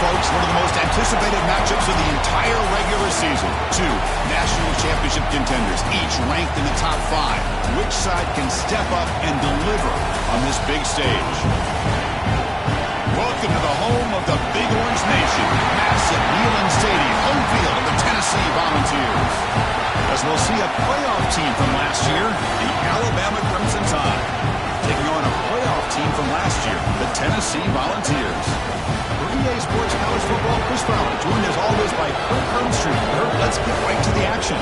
folks, one of the most anticipated matchups of the entire regular season. Two national championship contenders, each ranked in the top 5. Which side can step up and deliver on this big stage? Welcome to the home of the Big Orange Nation. Massive Neyland Stadium, home field of the Tennessee Volunteers. As we'll see a playoff team from last year, the Alabama Crimson Tide, taking on a playoff team from last year, the Tennessee Volunteers. For EA Sports College Football, Chris Fowler, joined as always by Kurt Hermstreet. Kurt, let's get right to the action.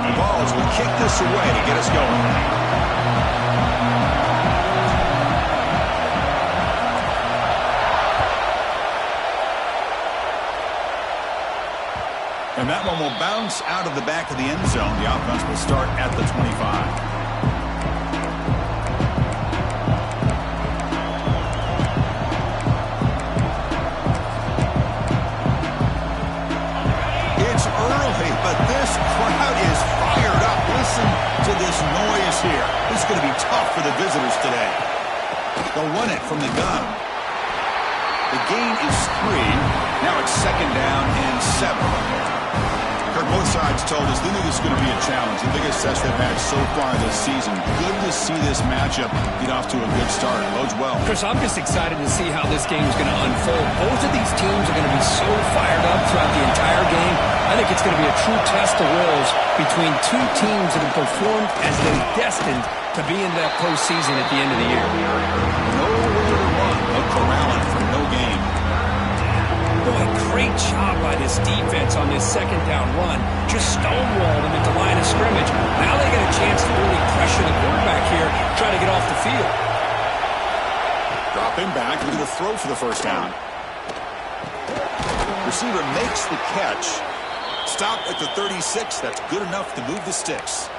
The Vols will kick this away to get us going. And that one will bounce out of the back of the end zone. The offense will start at the 25. It's early, but this crowd is fired up. Listen to this noise here. This is going to be tough for the visitors today. They'll run it from the gun. The gain is 3. Now it's 2nd down and 7. Both sides told us they knew this was going to be a challenge, the biggest test they've had so far this season. Good to see this matchup get off to a good start. Bodes well. Chris, I'm just excited to see how this game is going to unfold. Both of these teams are going to be so fired up throughout the entire game. I think it's going to be a true test of wills between two teams that have performed as they're destined to be in that postseason at the end of the year. Nowhere to run. No corralling for no game. Boy, great job by this defense on this 2nd down run. Just stonewalled them at the line of scrimmage. Now they get a chance to really pressure the quarterback here, try to get off the field. Drop him back, looking to throw for the 1st down. Receiver makes the catch. Stop at the 36. That's good enough to move the sticks.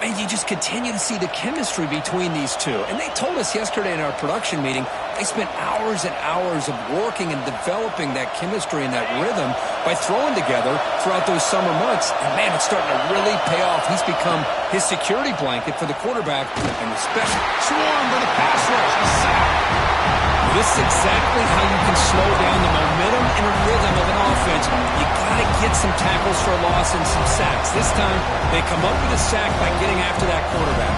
And you just continue to see the chemistry between these two. And they told us yesterday in our production meeting, they spent hours and hours of working and developing that chemistry and that rhythm by throwing together throughout those summer months. And, man, it's starting to really pay off. He's become his security blanket for the quarterback, and especially swarm for the pass rush. A sack. This is exactly how you can slow down the momentum and rhythm of an offense. You got to get some tackles for a loss and some sacks. This time, they come up with a sack by getting after that quarterback.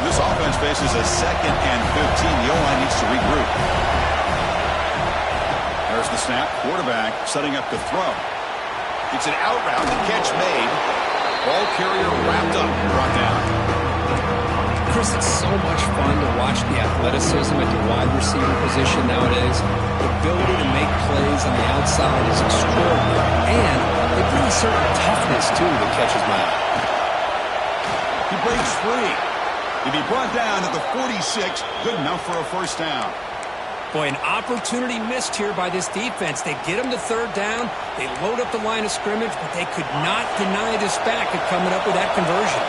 This offense faces a 2nd and 15. The O-line needs to regroup. There's the snap. Quarterback setting up to throw. It's an out route. The catch made. Ball carrier wrapped up, brought down. Chris, it's so much fun to watch the athleticism at the wide receiver position nowadays. The ability to make plays on the outside is extraordinary. And they bring a certain toughness, too, that catches my eye. He breaks free. He'll be brought down at the 46. Good enough for a 1st down. Boy, an opportunity missed here by this defense. They get him to 3rd down. They load up the line of scrimmage, but they could not deny this back at coming up with that conversion.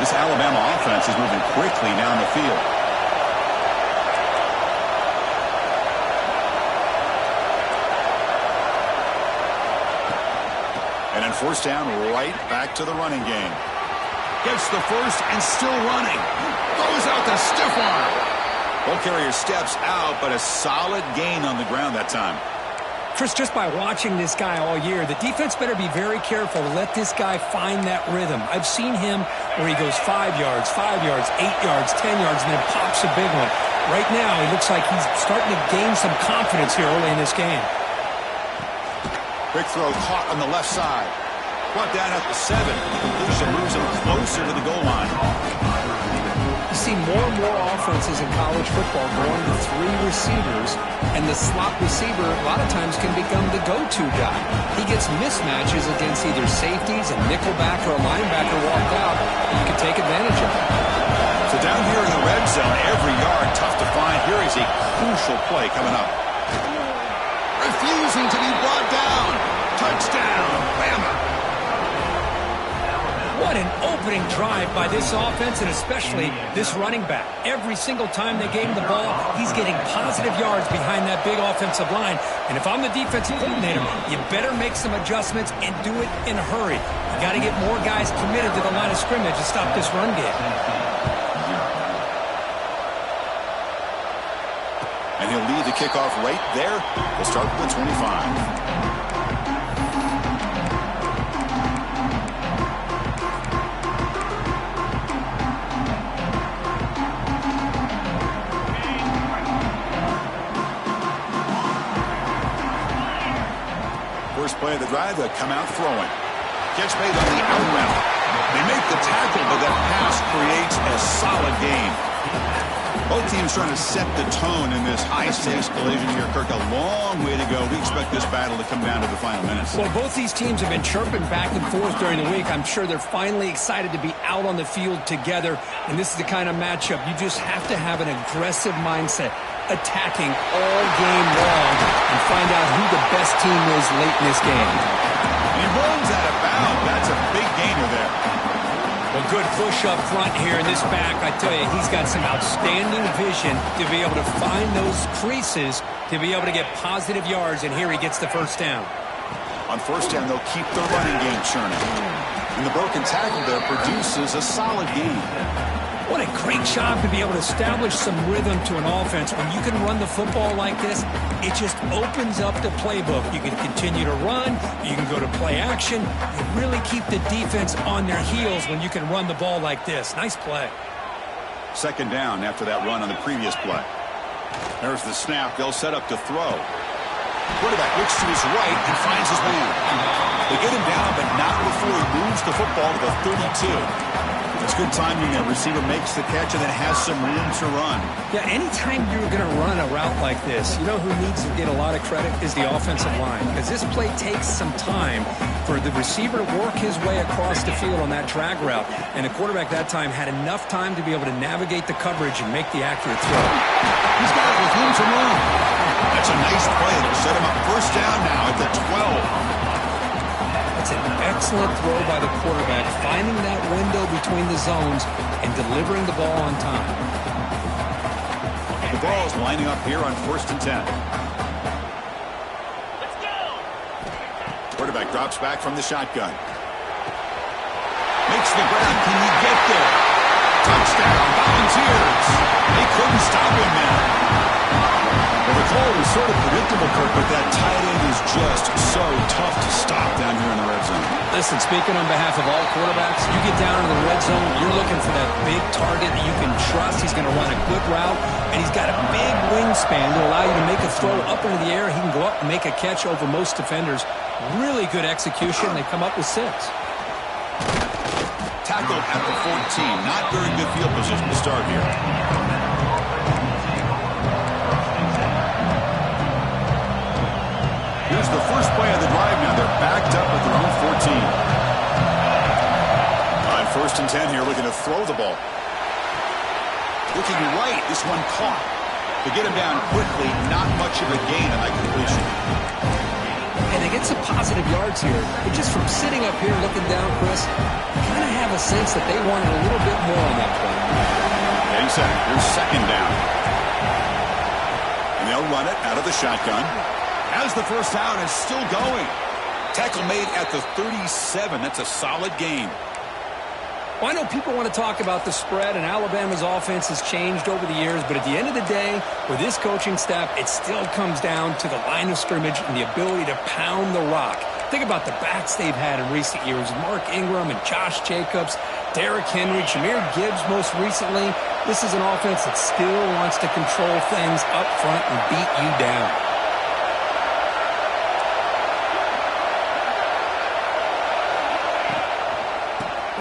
This Alabama offense is moving quickly down the field. And then 1st down, right back to the running game. Gets the 1st and still running. Throws out the stiff arm. Ball carrier steps out, but a solid gain on the ground that time. Chris, just by watching this guy all year, the defense better be very careful to let this guy find that rhythm. I've seen him where he goes 5 yards, 8 yards, 10 yards, and then pops a big one. Right now, it looks like he's starting to gain some confidence here early in this game. Quick throw caught on the left side. Brought down at the 7. The completion moves him closer to the goal line. You see more and more offenses in college football going to 3 receivers, and the slot receiver a lot of times can become the go-to guy. He gets mismatches against either safeties, a nickelback, or a linebacker walked out, and you can take advantage of it. So down here in the red zone, every yard tough to find. Here is a crucial play coming up. Refusing to be brought down. Touchdown, Bama. What an opening drive by this offense, and especially this running back. Every single time they gave him the ball, he's getting positive yards behind that big offensive line. And if I'm the defensive coordinator, you better make some adjustments and do it in a hurry. You got to get more guys committed to the line of scrimmage to stop this run game. And he'll lead the kickoff right there. We'll start with the 25. First play of the drive, they'll come out throwing. Catch made on the out route. They make the tackle, but that pass creates a solid gain. Both teams trying to set the tone in this high-stakes collision here. Kirk, a long way to go. We expect this battle to come down to the final minutes. Well, both these teams have been chirping back and forth during the week. I'm sure they're finally excited to be out on the field together. And this is the kind of matchup you just have to have an aggressive mindset, attacking all game long and find out who the best team is late in this game. He runs out of bounds. That's a big gainer there. Well, good push up front here in this back. I tell you, he's got some outstanding vision to be able to find those creases to be able to get positive yards, and here he gets the first down. On first down, they'll keep the running game churning. And the broken tackle there produces a solid gain. What a great job to be able to establish some rhythm to an offense. When you can run the football like this, it just opens up the playbook. You can continue to run. You can go to play action. You really keep the defense on their heels when you can run the ball like this. Nice play. Second down after that run on the previous play. There's the snap. They'll set up to throw. Quarterback looks to his right and finds his man. They get him down, but not before he moves the football to the 32. It's good timing. That receiver makes the catch and then has some room to run. Yeah, anytime you're going to run a route like this, you know who needs to get a lot of credit is the offensive line. Because this play takes some time for the receiver to work his way across the field on that drag route. And the quarterback that time had enough time to be able to navigate the coverage and make the accurate throw. He's got it with room to run. That's a nice play. They'll set him up first down now at the 12. It's an excellent throw by the quarterback, finding that window between the zones and delivering the ball on time. The ball is lining up here on 1st and 10. Let's go! Quarterback drops back from the shotgun. Makes the grab. Can he get there? Touchdown, Volunteers. They couldn't stop him there. Well, the call was sort of predictable, Kirk, but that tight end is just so tough to stop down here in the red zone. Listen, speaking on behalf of all quarterbacks, you get down into the red zone, you're looking for that big target that you can trust. He's going to run a good route, and he's got a big wingspan to allow you to make a throw up into the air. He can go up and make a catch over most defenders. Really good execution. They come up with 6. Tackled at the 14. Not very good field position to start here. Here's the first play of the drive now. They're backed up at their own 14. On 1st and 10 here, looking to throw the ball. Looking right, this one caught. To get him down quickly, not much of a gain on that completion. And they get some positive yards here. But just from sitting up here looking down, Chris, you kind of have a sense that they wanted a little bit more on that play. Yeah, he said it. Here's 2nd down. And they'll run it out of the shotgun. As the first down is still going. Tackle made at the 37. That's a solid gain. Well, I know people want to talk about the spread, and Alabama's offense has changed over the years, but at the end of the day, with this coaching staff, it still comes down to the line of scrimmage and the ability to pound the rock. Think about the backs they've had in recent years. Mark Ingram and Josh Jacobs, Derrick Henry, Jahmyr Gibbs most recently. This is an offense that still wants to control things up front and beat you down.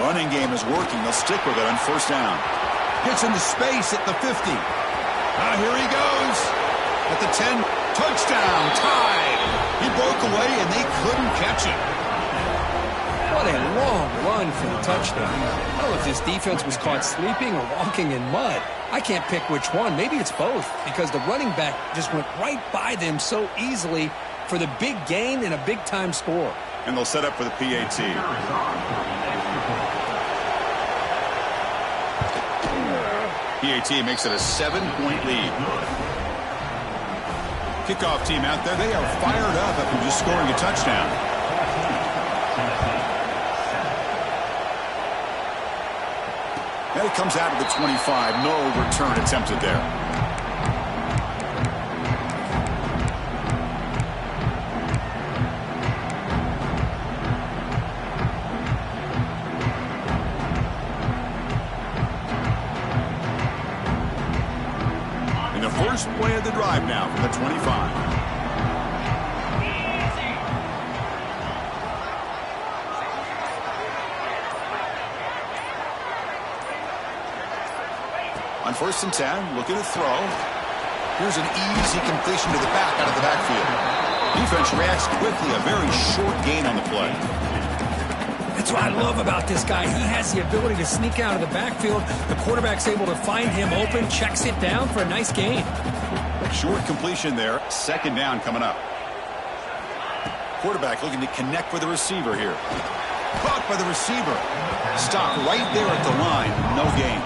Running game is working. They'll stick with it on first down. Gets into space at the 50. Now here he goes. At the 10, touchdown, tied. He broke away and they couldn't catch him. What a long run for the touchdown. I don't know if this defense was caught sleeping or walking in mud. I can't pick which one. Maybe it's both, because the running back just went right by them so easily for the big gain and a big-time score. And they'll set up for the PAT. PAT makes it a 7-point lead. Kickoff team out there. They are fired up after just scoring a touchdown. And it comes out of the 25. No return attempted there. In the first play of the drive now from the 25. On 1st and 10, looking to throw. Here's an easy completion to the back out of the backfield. Defense reacts quickly, a very short gain on the play. That's what I love about this guy. He has the ability to sneak out of the backfield. The quarterback's able to find him open, checks it down for a nice gain. Short completion there, 2nd down coming up. Quarterback looking to connect with the receiver here. Caught by the receiver. Stopped right there at the line, no gain.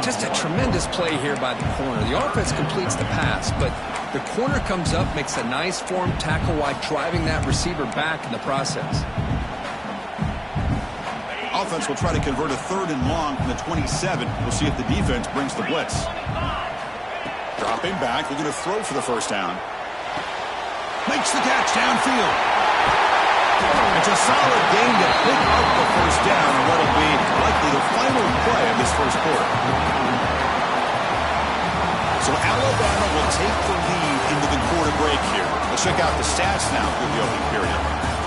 Just a tremendous play here by the corner. The offense completes the pass, but the corner comes up, makes a nice form tackle while driving that receiver back in the process. Offense will try to convert a 3rd and long from the 27. We'll see if the defense brings the blitz. Dropping back, looking to throw for the 1st down. Makes the catch downfield. It's a solid gain to pick up the 1st down on what will be likely the final play of this 1st quarter. So Alabama will take the lead into the quarter break here. Let's check out the stats now for the opening period.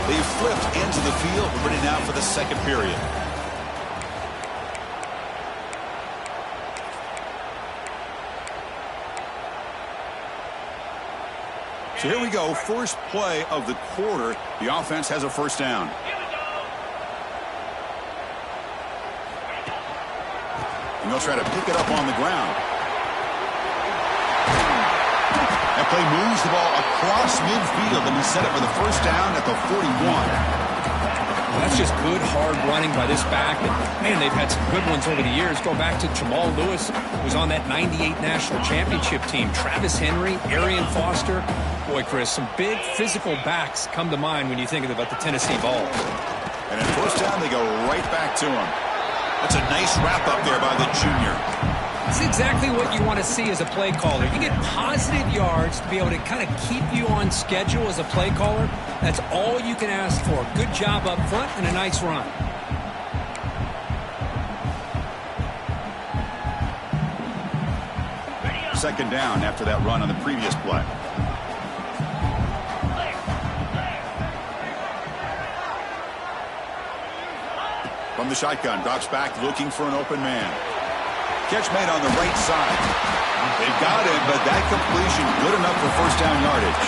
They've flipped into the field, ready now for the 2nd period. So here we go, first play of the quarter. The offense has a 1st down. And they'll try to pick it up on the ground. That play moves the ball across midfield, and we set it for the 1st down at the 41. That's just good, hard running by this back. And, man, they've had some good ones over the years. Go back to Jamal Lewis, who was on that 98 National Championship team. Travis Henry, Arian Foster. Boy, Chris, some big physical backs come to mind when you think about the Tennessee Vols. And in 1st down, they go right back to him. That's a nice wrap-up there by the junior. It's exactly what you want to see as a play caller. You get positive yards to be able to kind of keep you on schedule as a play caller. That's all you can ask for. Good job up front and a nice run. Second down after that run on the previous play. From the shotgun, drops back looking for an open man. Catch made on the right side. They got him, but that completion good enough for 1st down yardage.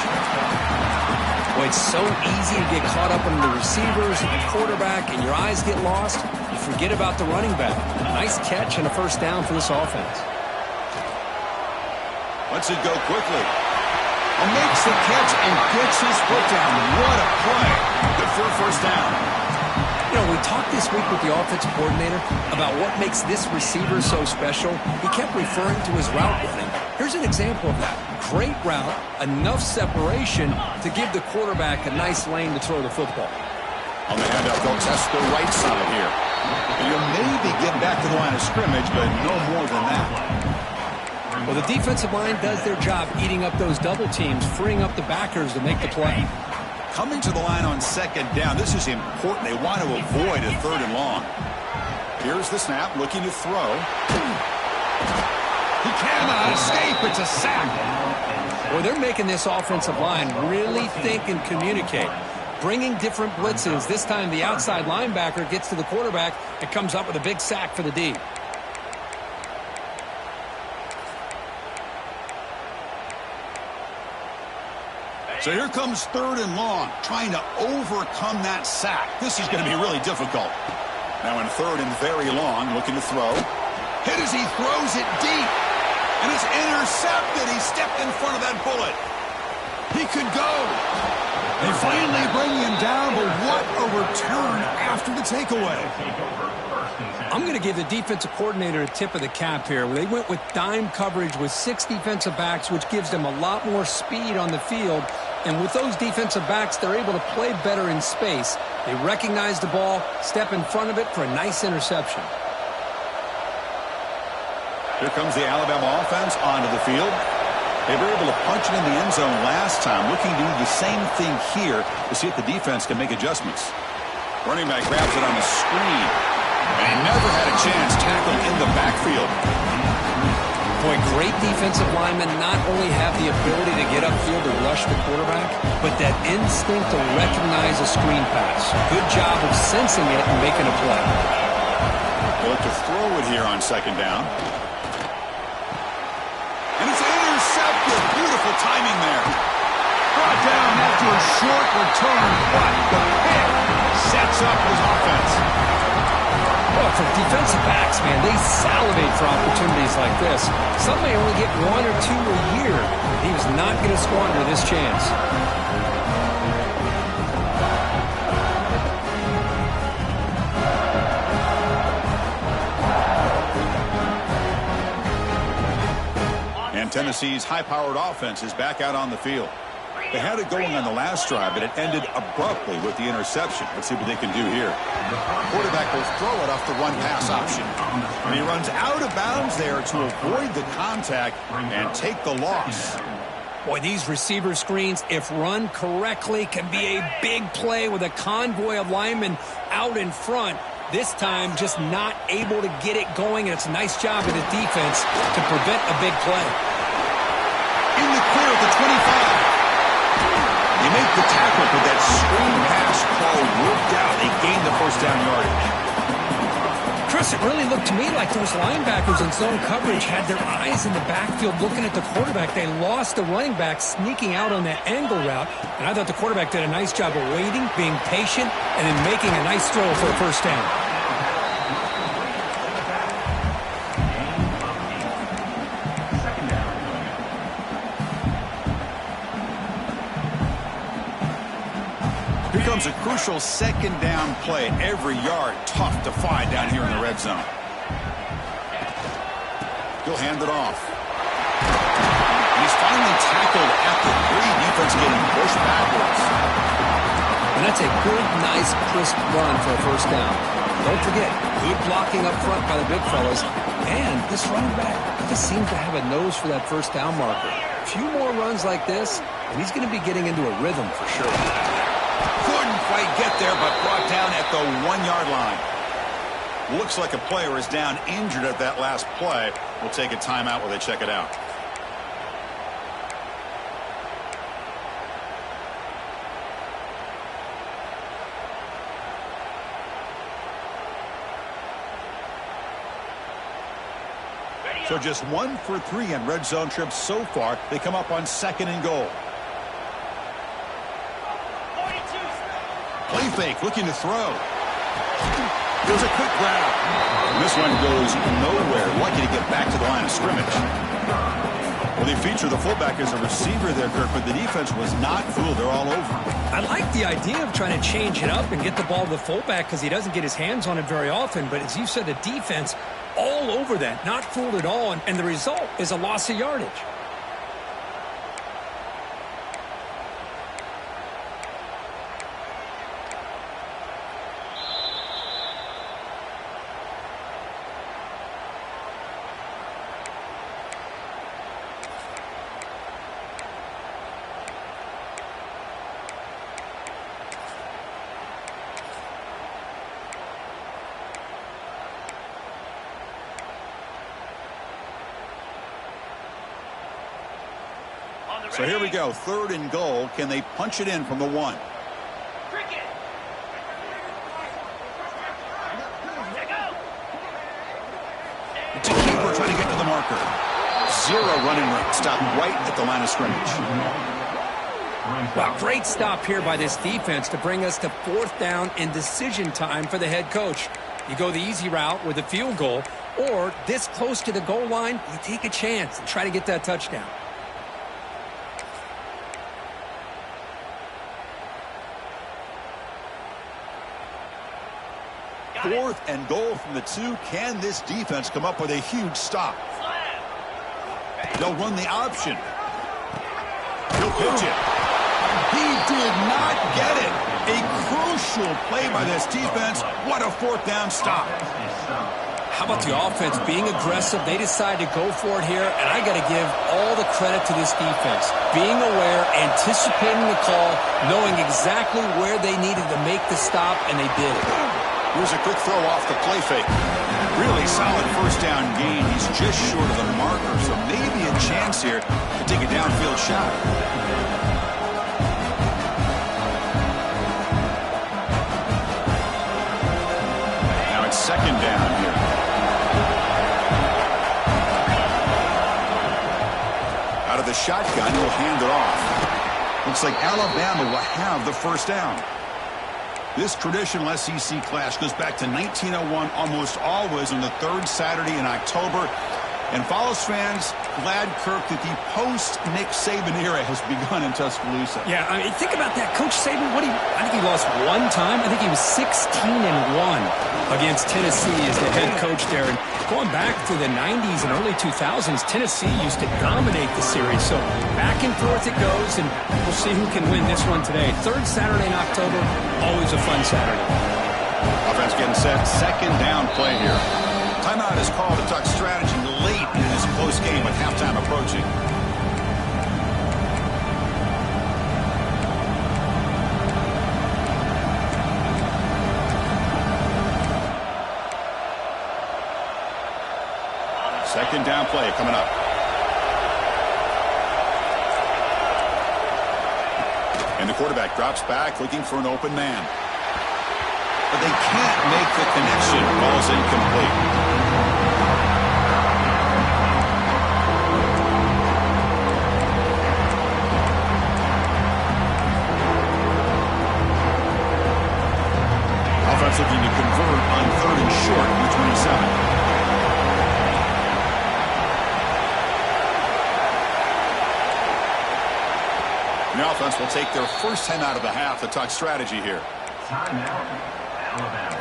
Well, it's so easy to get caught up in the receivers and the quarterback, and your eyes get lost. You forget about the running back. Nice catch and a 1st down for this offense. Lets it go quickly. And makes the catch and gets his foot down. What a play. Good for a 1st down. You know, we talked this week with the offensive coordinator about what makes this receiver so special. He kept referring to his route running. Here's an example of that. Great route, enough separation to give the quarterback a nice lane to throw the football. On the handoff, they'll test the right side here. And you may be getting back to the line of scrimmage, but no more than that. Well, the defensive line does their job eating up those double teams, freeing up the backers to make the play. Coming to the line on 2nd down. This is important. They want to avoid a 3rd and long. Here's the snap, looking to throw. He cannot escape. It's a sack. Well, they're making this offensive line really think and communicate. Bringing different blitzes. This time the outside linebacker gets to the quarterback and comes up with a big sack for the D. So here comes 3rd and long, trying to overcome that sack. This is going to be really difficult. Now in 3rd and very long, looking to throw. Hit as he throws it deep. And it's intercepted. He stepped in front of that bullet. He could go. They finally bring him down, but what a return after the takeaway. I'm going to give the defensive coordinator a tip of the cap here. They went with dime coverage with 6 defensive backs, which gives them a lot more speed on the field. And with those defensive backs, they're able to play better in space. They recognize the ball, step in front of it for a nice interception. Here comes the Alabama offense onto the field. They were able to punch it in the end zone last time, looking to do the same thing here to see if the defense can make adjustments. Running back grabs it on the screen. And he never had a chance tackled in the backfield. Boy, great defensive linemen not only have the ability to get upfield to rush the quarterback, but that instinct to recognize a screen pass. Good job of sensing it and making a play. They look to throw it here on second down. And it's intercepted. Beautiful timing there. Brought down after a short return, but the pick sets up his offense. Well, for defensive backs, man, they salivate for opportunities like this. Some may only get 1 or 2 a year. He was not going to squander this chance. And Tennessee's high-powered offense is back out on the field. They had it going on the last drive, but it ended abruptly with the interception. Let's see what they can do here. The quarterback will throw it off the run-pass option. And he runs out of bounds there to avoid the contact and take the loss. Boy, these receiver screens, if run correctly, can be a big play with a convoy of linemen out in front. This time, just not able to get it going, and it's a nice job of the defense to prevent a big play. In the clear at the 25. They make the tackle, but that screen pass call worked out. They gained the first down yardage. Chris, it really looked to me like those linebackers in zone coverage had their eyes in the backfield looking at the quarterback. They lost the running back sneaking out on that angle route, and I thought the quarterback did a nice job of waiting, being patient, and then making a nice throw for a first down. Becomes a crucial second down play. Every yard tough to find down here in the red zone. He'll hand it off. And he's finally tackled at the 3. Defense getting pushed backwards. And that's a good, nice, crisp run for a first down. Don't forget, good blocking up front by the big fellas. And this running back just seems to have a nose for that first down marker. A few more runs like this, and he's going to be getting into a rhythm for sure. Couldn't quite get there, but brought down at the 1-yard line. Looks like a player is down injured at that last play. We'll take a timeout while they check it out. So just 1 for 3 on red zone trips so far. They come up on 2nd and goal. Play fake, looking to throw. There's a quick grab. And this one goes nowhere. Lucky to get back to the line of scrimmage. Well, they feature the fullback as a receiver there, Kirk, but the defense was not fooled. They're all over. I like the idea of trying to change it up and get the ball to the fullback because he doesn't get his hands on it very often. But as you said, the defense all over that, not fooled at all. And the result is a loss of yardage. So here we go, 3rd and goal. Can they punch it in from the 1? To keeper trying to get to the marker. 0 running room. Stop right at the line of scrimmage. Well, great stop here by this defense to bring us to 4th down and decision time for the head coach. You go the easy route with a field goal, or this close to the goal line, you take a chance and try to get that touchdown. 4th and goal from the 2. Can this defense come up with a huge stop? They'll run the option. He'll pitch it. He did not get it. A crucial play by this defense. What a 4th down stop. How about the offense being aggressive? They decide to go for it here, and I got to give all the credit to this defense. Being aware, anticipating the call, knowing exactly where they needed to make the stop, and they did it. Here's a quick throw off the play fake. Really solid 1st down gain. He's just short of the marker, so maybe a chance here to take a downfield shot. Now it's 2nd down here. Out of the shotgun, he'll hand it off. Looks like Alabama will have the 1st down. This traditional SEC clash goes back to 1901, almost always on the 3rd Saturday in October. And Follows fans, glad, Kirk, that the post-Nick Saban era has begun in Tuscaloosa. Yeah, I mean, think about that. Coach Saban, I think he lost 1 time. I think he was 16-1 against Tennessee as the head coach there. And going back to the 90s and early 2000s, Tennessee used to dominate the series. So back and forth it goes, and we'll see who can win this one today. 3rd Saturday in October, always a fun Saturday. Offense getting set. 2nd down play here. Timeout is called to talk strategy late in this close game with halftime approaching. Second down play coming up. And the quarterback drops back looking for an open man. But they can't make the connection. Ball's incomplete. Offense looking to convert on 3rd and short from the 27. The offense will take their 1st time out of the half to talk strategy here. Timeout, Alabama.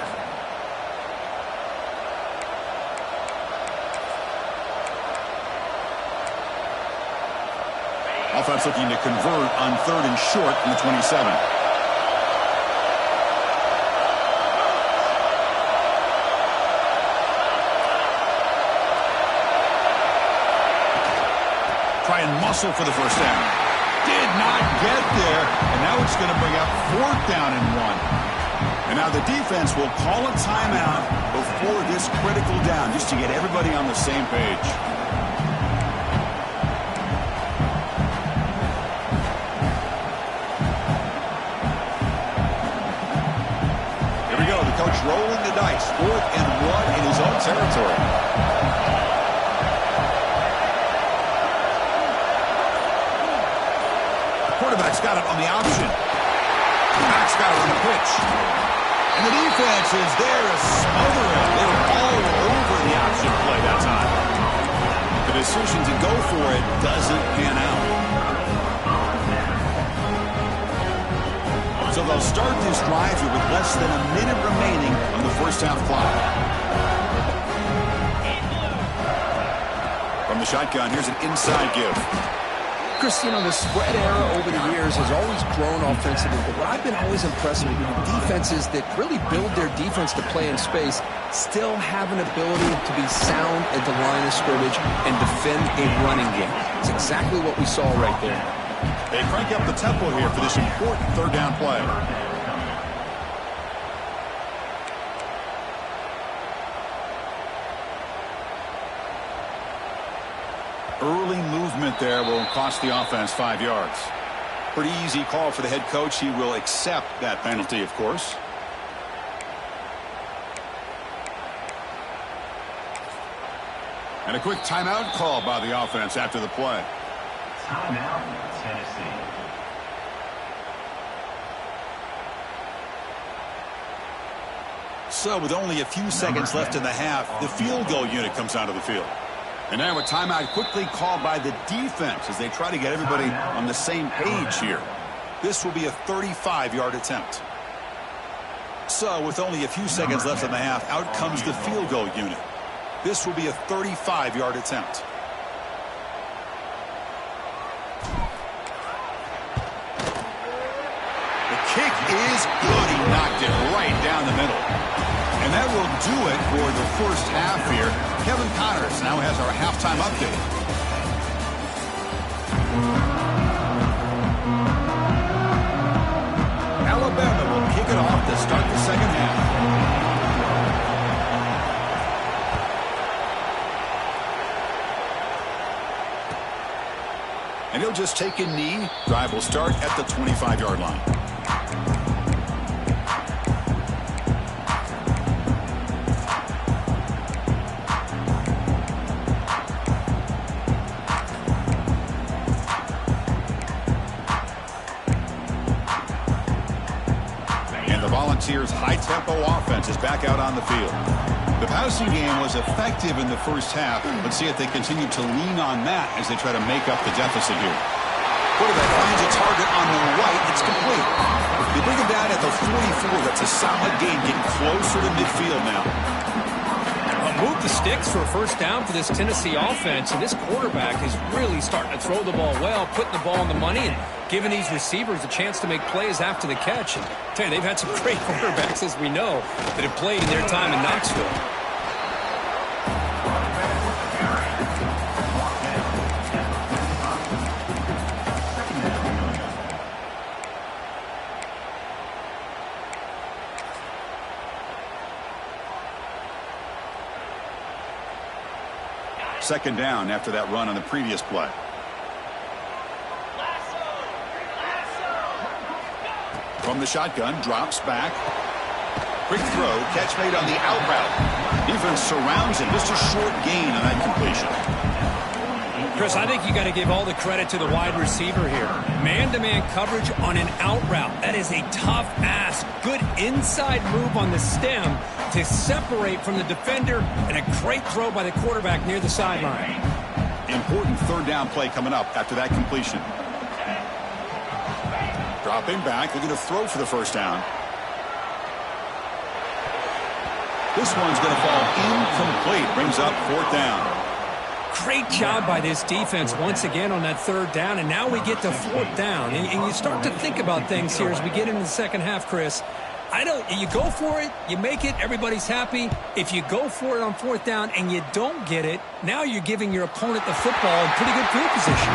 Offense looking to convert on 3rd and short from the 27. Try and muscle for the 1st down. Did not get there, and now it's going to bring up 4th down and 1. And now the defense will call a timeout before this critical down, just to get everybody on the same page. Here we go, the coach rolling the dice. 4th and 1 in his own territory. Quarterback's got it on the option. Back's got it on the pitch. And the defense is there to smother it. They were all over the option play that time. The decision to go for it doesn't pan out. So they'll start this drive here with less than a minute remaining on the 1st half clock. From the shotgun, here's an inside give. Chris, you know, the spread era over the years has always grown offensively, but what I've been always impressed with defenses that really build their defense to play in space still have an ability to be sound at the line of scrimmage and defend a running game. It's exactly what we saw right there. They crank up the tempo here for this important 3rd down play. Early movement there will cost the offense 5 yards. Pretty easy call for the head coach. He will accept that penalty, of course. And a quick timeout call by the offense after the play. Timeout, Tennessee. So with only a few seconds left in the half, the field goal unit comes onto the field. And now a timeout quickly called by the defense as they try to get everybody on the same page here. This will be a 35-yard attempt. So with only a few seconds left in the half, out comes the field goal unit. This will be a 35-yard attempt. The kick is good. He knocked it right down the middle. And that will do it for the first half here. Kevin Connors now has our halftime update. Alabama will kick it off to start the second half. And he'll just take a knee. Drive will start at the 25-yard line. Volunteers' high-tempo offense is back out on the field. The passing game was effective in the first half. Let's see if they continue to lean on that as they try to make up the deficit here. Quarterback finds a target on the right. It's complete. They bring him down at the 44. That's a solid gain, getting closer to midfield now. Move the sticks for a first down for this Tennessee offense, and this quarterback is really starting to throw the ball well, putting the ball on the money, and giving these receivers a chance to make plays after the catch. And I tell you, they've had some great quarterbacks, as we know, that have played in their time in Knoxville. Second down after that run on the previous play. From the shotgun, drops back. Quick throw, catch made on the out route. Defense surrounds him. Just a short gain on that completion. Chris, I think you got to give all the credit to the wide receiver here. Man-to-man coverage on an out route. That is a tough ask. Good inside move on the stem to separate from the defender, and a great throw by the quarterback near the sideline. Important third down play coming up after that completion. Dropping back, looking to throw for the first down. This one's going to fall incomplete. Brings up fourth down. Great job by this defense once again on that third down, and now we get to fourth down. And you start to think about things here as we get into the second half, Chris. You go for it, you make it, everybody's happy. If you go for it on fourth down and you don't get it, now you're giving your opponent the football in pretty good field position.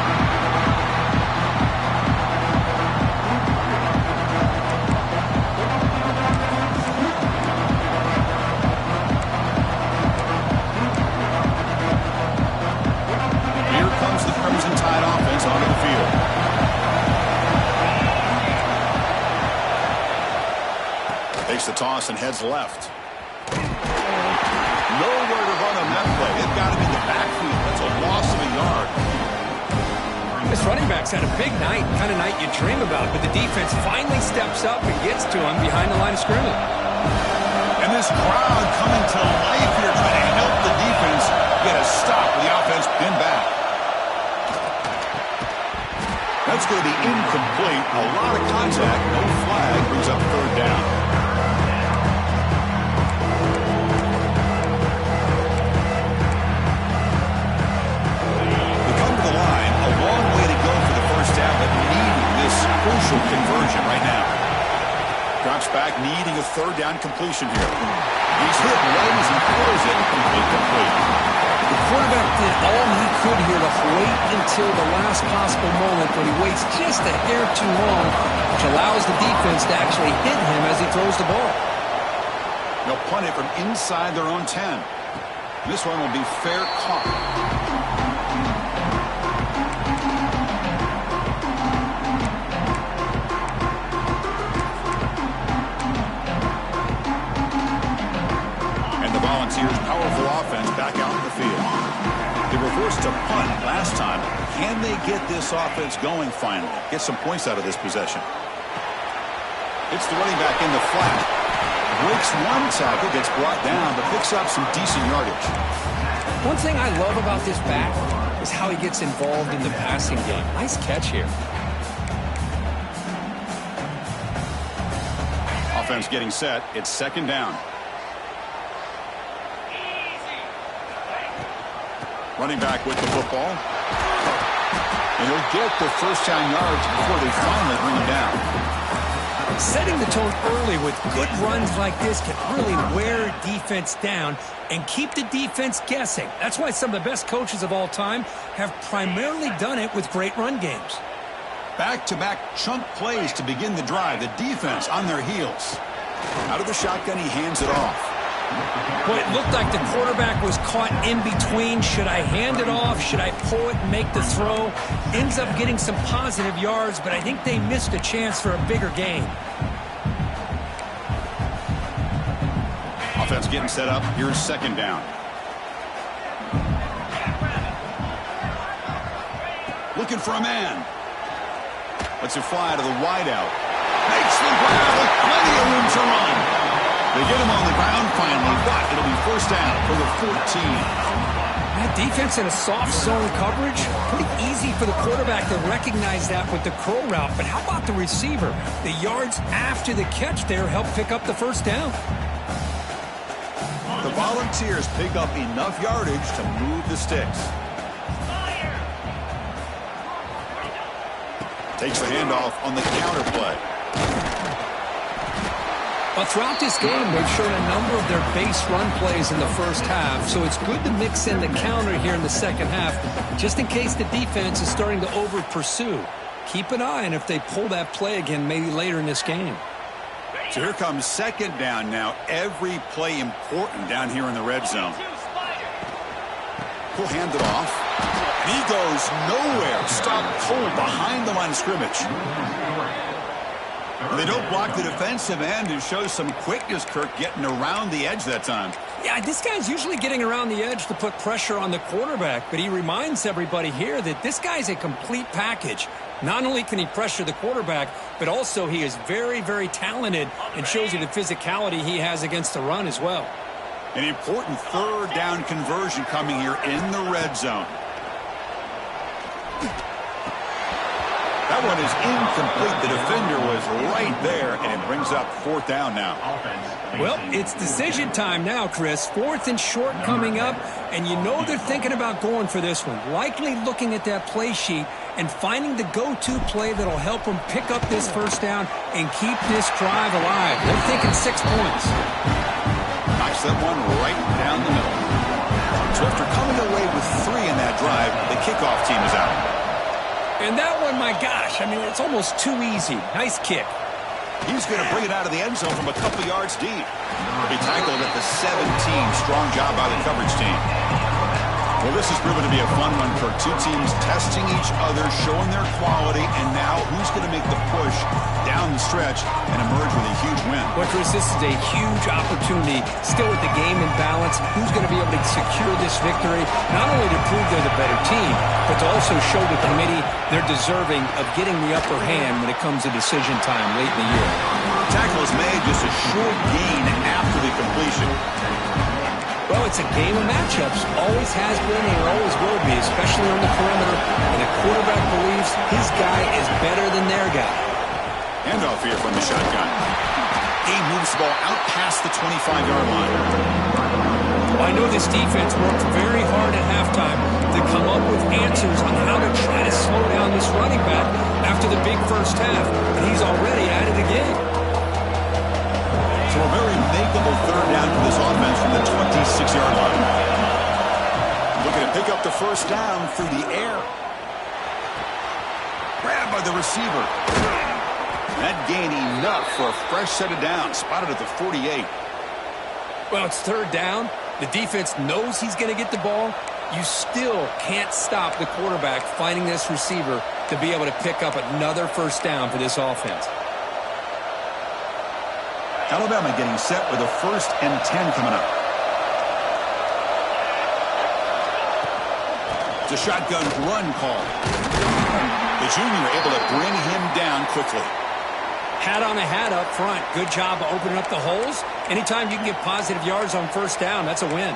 The toss and heads left. Nowhere to run on that play. They've got him in the backfield. That's a loss of a yard. This running back's had a big night, kind of night you dream about, but the defense finally steps up and gets to him behind the line of scrimmage. And this crowd coming to life here, trying to help the defense get a stop with the offense pinned back. That's going to be incomplete. A lot of contact. No flag. Brings up third down. Crucial conversion right now. Drops back, needing a third down completion here. He's hit right as he throws it, incomplete. The quarterback did all he could here to wait until the last possible moment, but he waits just a hair too long, which allows the defense to actually hit him as he throws the ball. They'll punt it from inside their own 10. This one will be fair caught. Volunteers' powerful offense back out in the field. They were forced to punt last time. Can they get this offense going finally? Get some points out of this possession. It's the running back in the flat. Breaks one tackle, gets brought down, but picks up some decent yardage. One thing I love about this back is how he gets involved in the passing game. Nice catch here. Offense getting set. It's second down. Running back with the football. And he'll get the first down yards before they finally bring him down. Setting the tone early with good runs like this can really wear defense down and keep the defense guessing. That's why some of the best coaches of all time have primarily done it with great run games. Back-to-back chunk plays to begin the drive. The defense on their heels. Out of the shotgun, he hands it off. Boy, it looked like the quarterback was caught in between. Should I hand it off? Should I pull it and make the throw? Ends up getting some positive yards, but I think they missed a chance for a bigger gain. Offense getting set up. Here's second down. Looking for a man. Lets it fly to the wideout. Makes the grab with plenty of room to run. They get him on the ground finally, but it'll be first down for the 14. That defense in a soft zone coverage, pretty easy for the quarterback to recognize that with the curl route. But how about the receiver? The yards after the catch there help pick up the first down. The Volunteers pick up enough yardage to move the sticks. Takes the handoff on the counter play. Well, throughout this game, they've shown a number of their base run plays in the first half, so it's good to mix in the counter here in the second half, just in case the defense is starting to over-pursue. Keep an eye on if they pull that play again maybe later in this game. So here comes second down now. Every play important down here in the red zone. He'll hand it off. And he goes nowhere. Stop cold behind the line of scrimmage. They don't block the defensive end and show some quickness, Kirk, getting around the edge that time. Yeah, this guy's usually getting around the edge to put pressure on the quarterback, but he reminds everybody here that this guy's a complete package. Not only can he pressure the quarterback, but also he is very, very talented and shows you the physicality he has against the run as well. An important third down conversion coming here in the red zone. That one is incomplete. The defender was right there, and it brings up fourth down now. Well, it's decision time now, Chris. Fourth and short coming up, and you know they're thinking about going for this one. Likely looking at that play sheet and finding the go-to play that'll help them pick up this first down and keep this drive alive. They're thinking 6 points. Knocks that one right down the middle. So after coming away with 3 in that drive, the kickoff team is out. And that one, my gosh, I mean, it's almost too easy. Nice kick. He's going to bring it out of the end zone from a couple yards deep. He tackled at the 17. Strong job by the coverage team. Well, this has proven to be a fun one, Kirk. Two teams testing each other, showing their quality, and now who's going to make the push down the stretch and emerge with a huge win? Well, Chris, this is a huge opportunity. Still with the game in balance, who's going to be able to secure this victory, not only to prove they're the better team, but to also show the committee they're deserving of getting the upper hand when it comes to decision time late in the year. Tackle is made, just a short gain after the completion. Well, it's a game of matchups. Always has been and always will be, especially on the perimeter. And the quarterback believes his guy is better than their guy. Handoff here from the shotgun. He moves the ball out past the 25-yard line. Well, I know this defense worked very hard at halftime to come up with answers on how to try to slow down this running back after the big first half. And he's already at it again. So a very makeable third down for this offense from the 26-yard line. Looking to pick up the first down through the air. Grabbed by the receiver. That gain enough for a fresh set of downs. Spotted at the 48. Well, it's third down. The defense knows he's going to get the ball. You still can't stop the quarterback finding this receiver to be able to pick up another first down for this offense. Alabama getting set with a 1st and 10 coming up. It's a shotgun run call. The junior able to bring him down quickly. Hat on a hat up front. Good job of opening up the holes. Anytime you can get positive yards on first down, that's a win.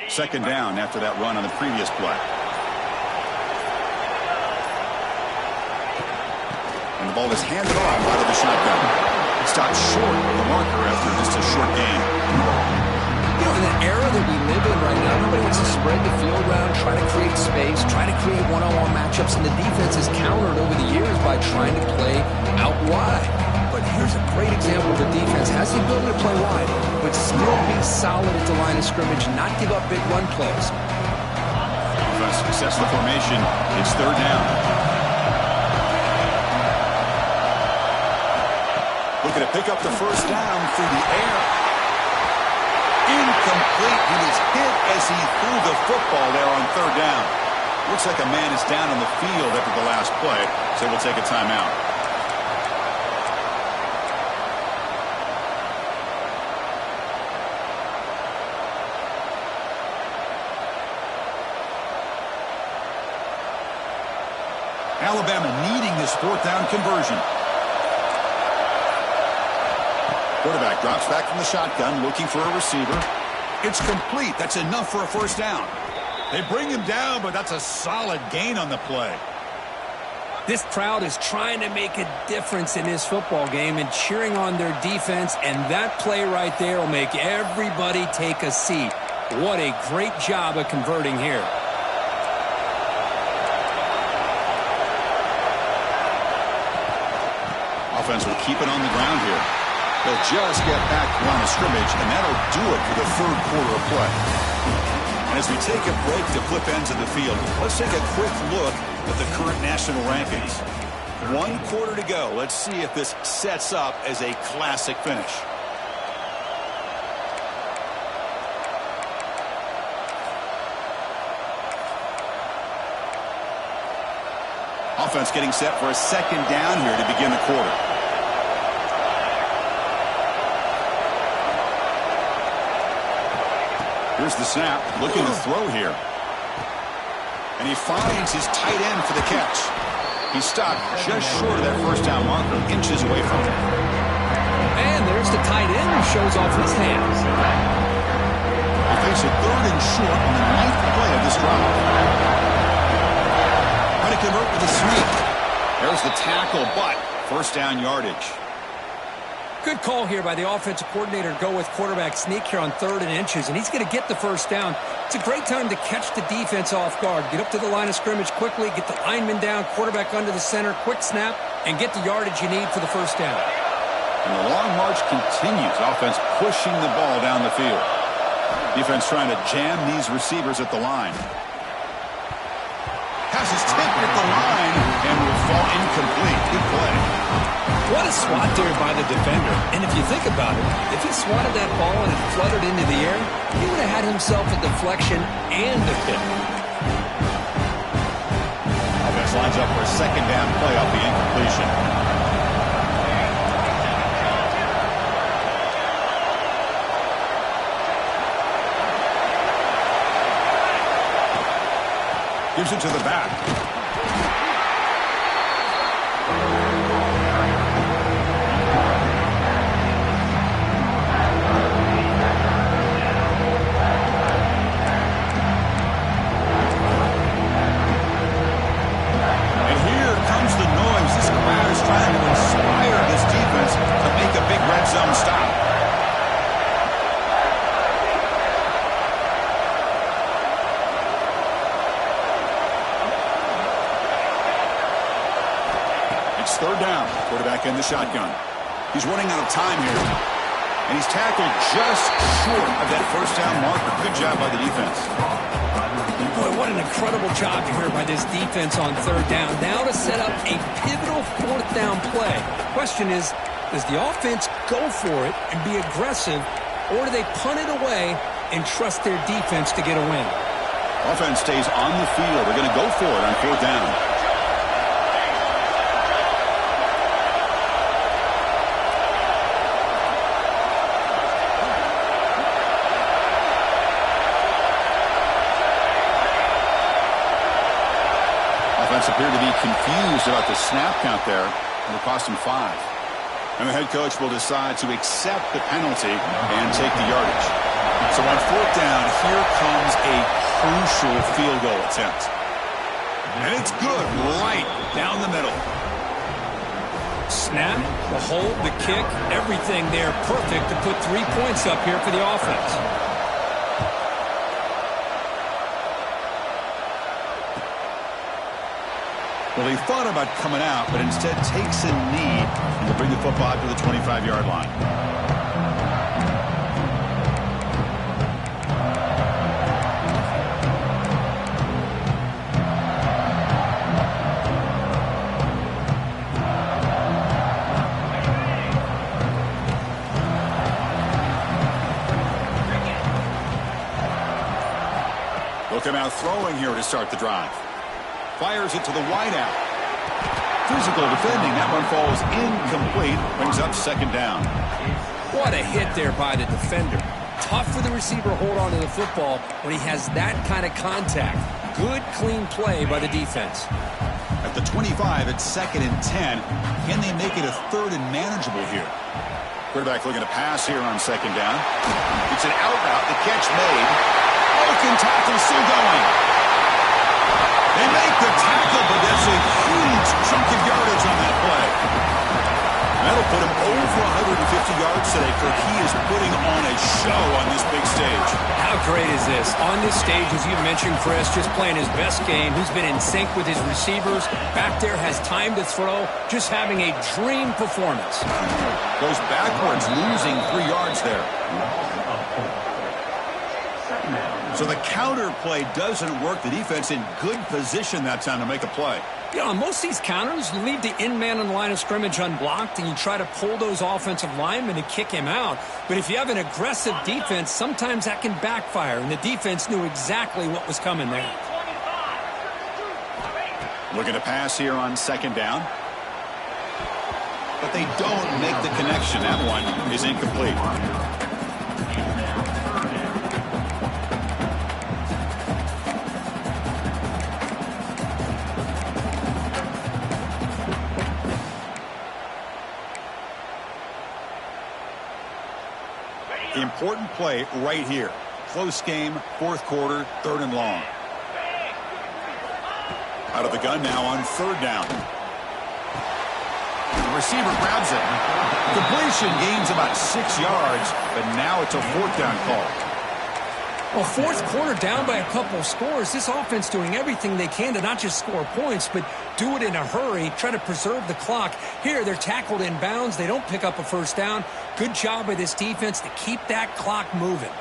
Second down after that run on the previous play. And the ball is handed off out of the shotgun. Stopped short of the marker after just a short gain. You know, in the era that we live in right now, nobody wants to spread the field around, try to create space, try to create one-on-one matchups, and the defense has countered over the years by trying to play out wide. But here's a great example of the defense has the ability to play wide, but still be solid at the line of scrimmage, not give up big run plays. Successful formation. It's third down. Looking to pick up the first down through the air. Incomplete. He was hit as he threw the football there on third down. Looks like a man is down on the field after the last play, so we'll take a timeout. Alabama needing this fourth down conversion. Quarterback drops back from the shotgun, looking for a receiver. It's complete. That's enough for a first down. They bring him down, but that's a solid gain on the play. This crowd is trying to make a difference in this football game and cheering on their defense, and that play right there will make everybody take a seat. What a great job of converting here. Offense will keep it on the ground here. They'll just get back to line of scrimmage, and that'll do it for the third quarter of play. And as we take a break to flip ends of the field, let's take a quick look at the current national rankings. 1 quarter to go. Let's see if this sets up as a classic finish. Offense getting set for a second down here to begin the quarter. Here's the snap, looking to throw here. And he finds his tight end for the catch. He stopped just short of that first down marker, inches away from it. And there's the tight end who shows off his hands. They face a third and short on the 9th play of this drive. Trying to convert with a sweep. There's the tackle, but first down yardage. Good call here by the offensive coordinator to go with quarterback sneak here on 3rd and inches, and he's going to get the first down. It's a great time to catch the defense off guard. Get up to the line of scrimmage quickly, get the lineman down, quarterback under the center, quick snap, and get the yardage you need for the first down. And the long march continues. Offense pushing the ball down the field. Defense trying to jam these receivers at the line. Pass is tipped at the line and will fall incomplete. Good play. What a swat there by the defender. And if you think about it, if he swatted that ball and it fluttered into the air, he would have had himself a deflection and a pick. Offense lines up for a second down play off the incompletion. Gives it to the back. Trying to inspire this defense to make a big red zone stop. It's third down. Quarterback in the shotgun. He's running out of time here. And he's tackled just short of that first down marker. Good job by the defense. Boy, what an incredible job here by this defense on 3rd down. Now to set up a pivotal 4th down play. Question is, does the offense go for it and be aggressive, or do they punt it away and trust their defense to get a win? Offense stays on the field. They're going to go for it on 4th down. Appeared to be confused about the snap count there. It'll cost him 5. And the head coach will decide to accept the penalty and take the yardage. So on fourth down, here comes a crucial field goal attempt. And it's good right down the middle. Snap, the hold, the kick, everything there perfect to put 3 points up here for the offense. Well, he thought about coming out, but instead takes a knee and will bring the football to the 25-yard line. Look him out throwing here to start the drive. Fires it to the wideout. Physical defending. That one falls incomplete. Brings up second down. What a hit there by the defender. Tough for the receiver to hold on to the football when he has that kind of contact. Good, clean play by the defense. At the 25, it's 2nd and 10. Can they make it a 3rd and manageable here? Quarterback looking to pass here on 2nd down. It's an out route. The catch made. Broken tackle still going. They make the tackle, but that's a huge chunk of yardage on that play. That'll put him over 150 yards today, for he is putting on a show on this big stage. How great is this? On this stage, as you mentioned, Chris, just playing his best game. He's been in sync with his receivers. Back there, has time to throw. Just having a dream performance. Goes backwards, losing 3 yards there. So the counter play doesn't work. The defense in good position that time to make a play. You know, on most of these counters, you leave the in-man on the line of scrimmage unblocked, and you try to pull those offensive linemen and kick him out. But if you have an aggressive defense, sometimes that can backfire, and the defense knew exactly what was coming there. Looking to pass here on 2nd down. But they don't make the connection. That one is incomplete. Important play right here. Close game, 4th quarter, 3rd and long. Out of the gun now on 3rd down. The receiver grabs it. Completion gains about 6 yards, but now it's a 4th down call. Well, 4th quarter down by a couple of scores. This offense doing everything they can to not just score points, but do it in a hurry, try to preserve the clock. Here, they're tackled in bounds. They don't pick up a 1st down. Good job by this defense to keep that clock moving.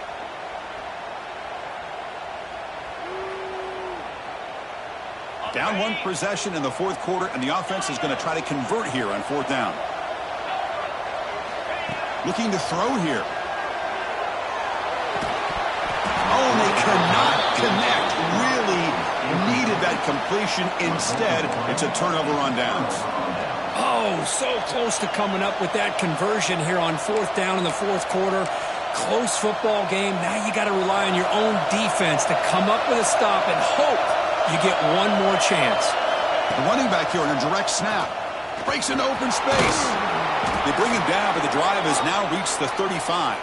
Down 1 possession in the 4th quarter, and the offense is going to try to convert here on 4th down. Looking to throw here. Oh, they cannot connect. Really needed that completion. Instead, it's a turnover on downs. Oh, so close to coming up with that conversion here on 4th down in the 4th quarter. Close football game. Now you got to rely on your own defense to come up with a stop and hope you get one more chance. The running back here on a direct snap. Breaks into open space. They bring him down, but the drive has now reached the 35.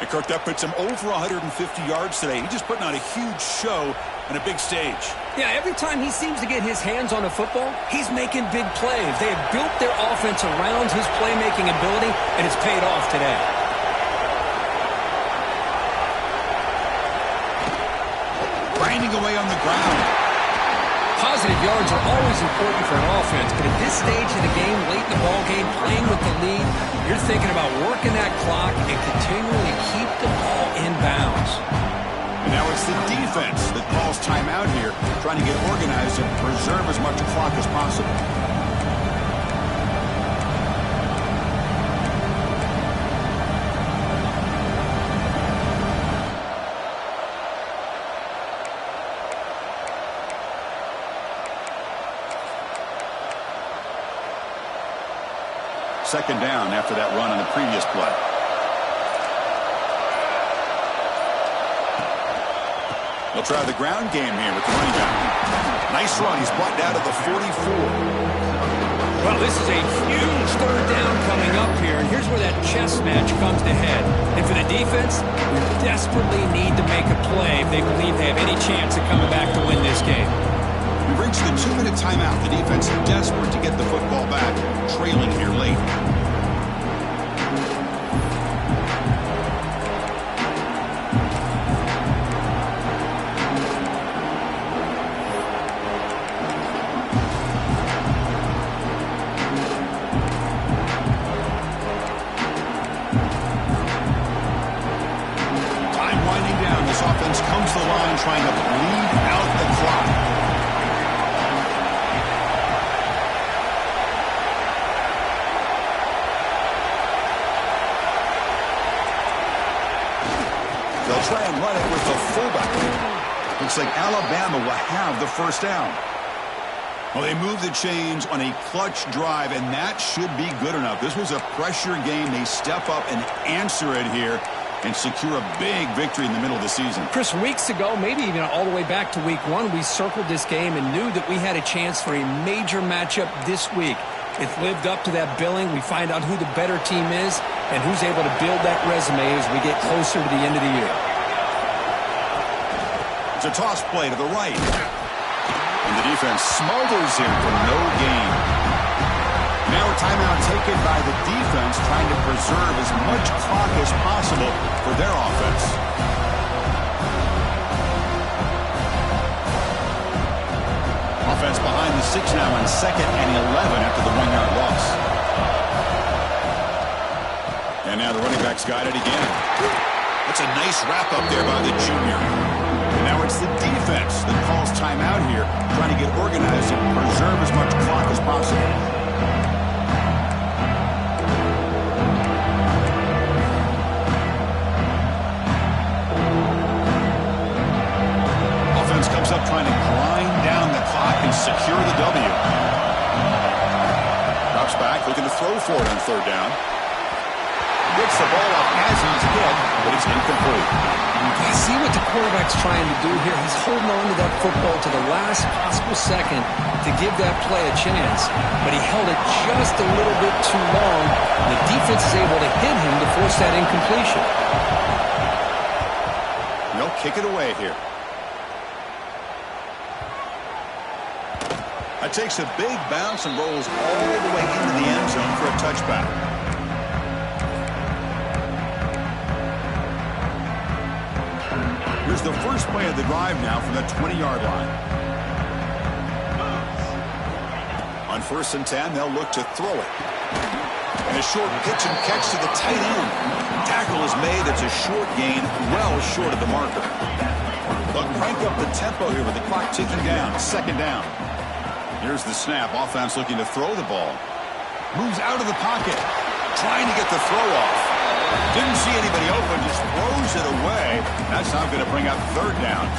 And Kirk, that puts him over 150 yards today. He's just putting on a huge show on a big stage. Yeah, every time he seems to get his hands on a football, he's making big plays. They have built their offense around his playmaking ability, and it's paid off today. Grinding away on the ground. Positive yards are always important for an offense, but at this stage of the game, late in the ball game, playing with the lead, you're thinking about working that clock and continually keep the ball in bounds. And now it's the defense that calls timeout here, trying to get organized and preserve as much clock as possible. Second down after that run on the previous play. They'll try the ground game here with the running back. Nice run. He's brought down to the 44. Well, this is a huge third down coming up here, and here's where that chess match comes to head. And for the defense, we desperately need to make a play if they believe they have any chance of coming back to win this game. We've reached the 2-minute timeout. The defense is desperate to get the football back, trailing here late. Trying to bleed out the clock. They'll try and run it with the fullback. Looks like Alabama will have the first down. Well, they move the chains on a clutch drive, and that should be good enough. This was a pressure game. They step up and answer it here and secure a big victory in the middle of the season. Chris, weeks ago, maybe even all the way back to week 1, we circled this game and knew that we had a chance for a major matchup this week. It's lived up to that billing. We find out who the better team is and who's able to build that resume as we get closer to the end of the year. It's a toss play to the right. And the defense smothers him for no gain. Now a timeout taken by the defense, trying to preserve as much clock as possible for their offense. Offense behind the 6 now on 2nd and 11 after the 1-yard loss. And now the running back's got it again. That's a nice wrap up there by the junior. And now it's the defense that calls timeout here, trying to get organized and preserve as much clock as possible. Comes up trying to grind down the clock and secure the W. Drops back, looking to throw for it on 3rd down. Gets the ball up as he's hit, but it's incomplete. You see what the quarterback's trying to do here? He's holding on to that football to the last possible second to give that play a chance. But he held it just a little bit too long. The defense is able to hit him to force that incompletion. They'll kick it away here. That takes a big bounce and rolls all the way into the end zone for a touchback. Here's the first play of the drive now from the 20-yard line. On 1st and 10, they'll look to throw it. And a short pitch and catch to the tight end. Tackle is made. It's a short gain, well short of the marker. They'll crank up the tempo here with the clock ticking down. 2nd down. Here's the snap. Offense looking to throw the ball. Moves out of the pocket. Trying to get the throw off. Didn't see anybody open. Just throws it away. That's not going to bring up 3rd down.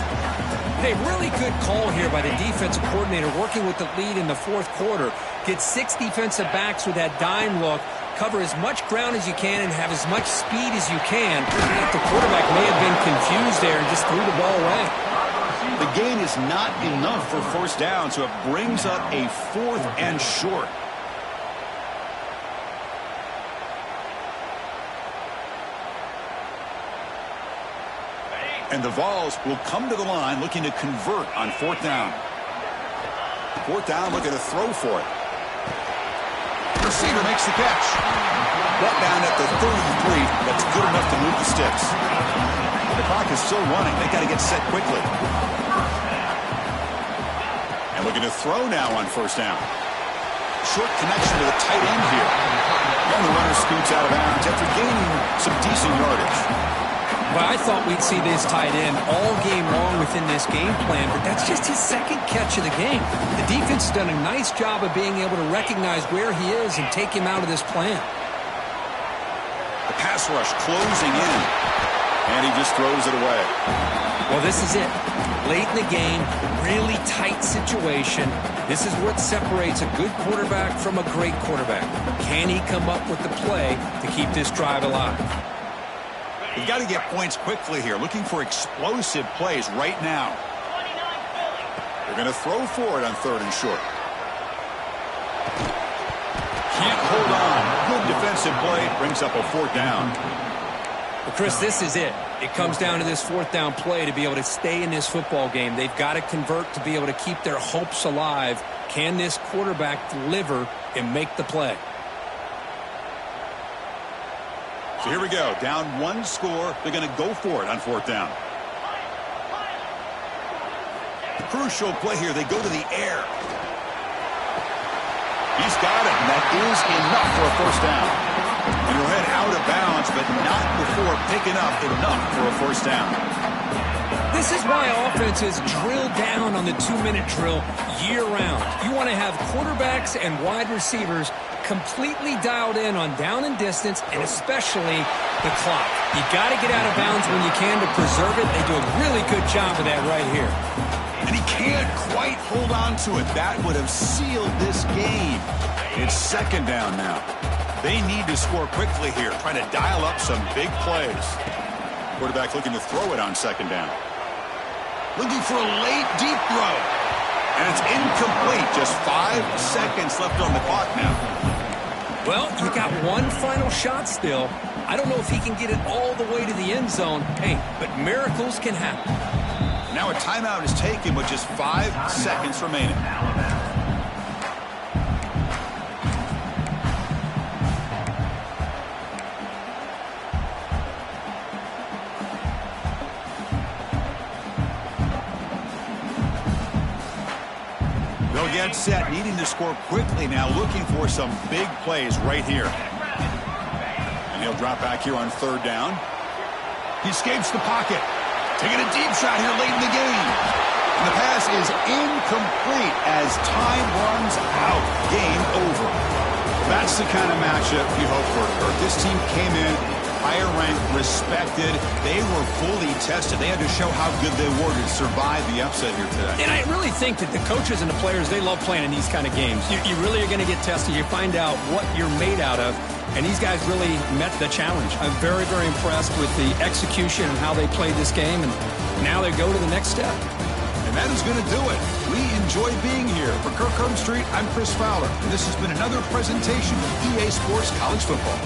Hey, really good call here by the defensive coordinator working with the lead in the 4th quarter. Get 6 defensive backs with that dime look. Cover as much ground as you can and have as much speed as you can. The quarterback may have been confused there and just threw the ball away. The gain is not enough for 1st down, so it brings up a 4th and short. And the Vols will come to the line looking to convert on 4th down. 4th down, looking to throw for it. Receiver makes the catch. Brought down at the 33. That's good enough to move the sticks. The clock is still running. They got to get set quickly. And looking to throw now on 1st down. Short connection to the tight end here. And the runner scoots out of bounds after gaining some decent yardage. Well, I thought we'd see this tight end all game long within this game plan, but that's just his 2nd catch of the game. The defense has done a nice job of being able to recognize where he is and take him out of this plan. The pass rush closing in, and he just throws it away. Well, this is it. Late in the game, really tight situation. This is what separates a good quarterback from a great quarterback. Can he come up with the play to keep this drive alive? You've got to get points quickly here. Looking for explosive plays right now. They're going to throw for it on 3rd and short. Can't hold on. Good defensive play. Brings up a 4th down. Well, Chris, this is it. It comes down to this 4th down play to be able to stay in this football game. They've got to convert to be able to keep their hopes alive. Can this quarterback deliver and make the play? So here we go. Down 1 score. They're going to go for it on 4th down. Crucial play here. They go to the air. He's got it, and that is enough for a 1st down. And he'll head out of bounds, but not before picking up enough for a 1st down. This is why offenses drill down on the 2-minute drill year-round. You want to have quarterbacks and wide receivers completely dialed in on down and distance, and especially the clock. You got to get out of bounds when you can to preserve it. They do a really good job of that right here. And he can't quite hold on to it. That would have sealed this game. It's 2nd down now. They need to score quickly here, trying to dial up some big plays. Quarterback looking to throw it on 2nd down. Looking for a late, deep throw. And it's incomplete. Just 5 seconds left on the clock now. Well, you got one final shot still. I don't know if he can get it all the way to the end zone. Hey, but miracles can happen. Now a timeout is taken with just 5 seconds remaining. They'll get set, needing to score quickly now, looking for some big plays right here. And he'll drop back here on 3rd down. He escapes the pocket. Taking a deep shot here late in the game. And the pass is incomplete as time runs out. Game over. That's the kind of matchup you hope for, Kurt. This team came in higher ranked, respected. They were fully tested. They had to show how good they were to survive the upset here today. And I really think that the coaches and the players, they love playing in these kind of games. You really are going to get tested. You find out what you're made out of. And these guys really met the challenge. I'm very, very impressed with the execution and how they played this game. And now they go to the next step. And that is going to do it. We enjoy being here. For Kirk Street, I'm Chris Fowler. And this has been another presentation of EA Sports College Football.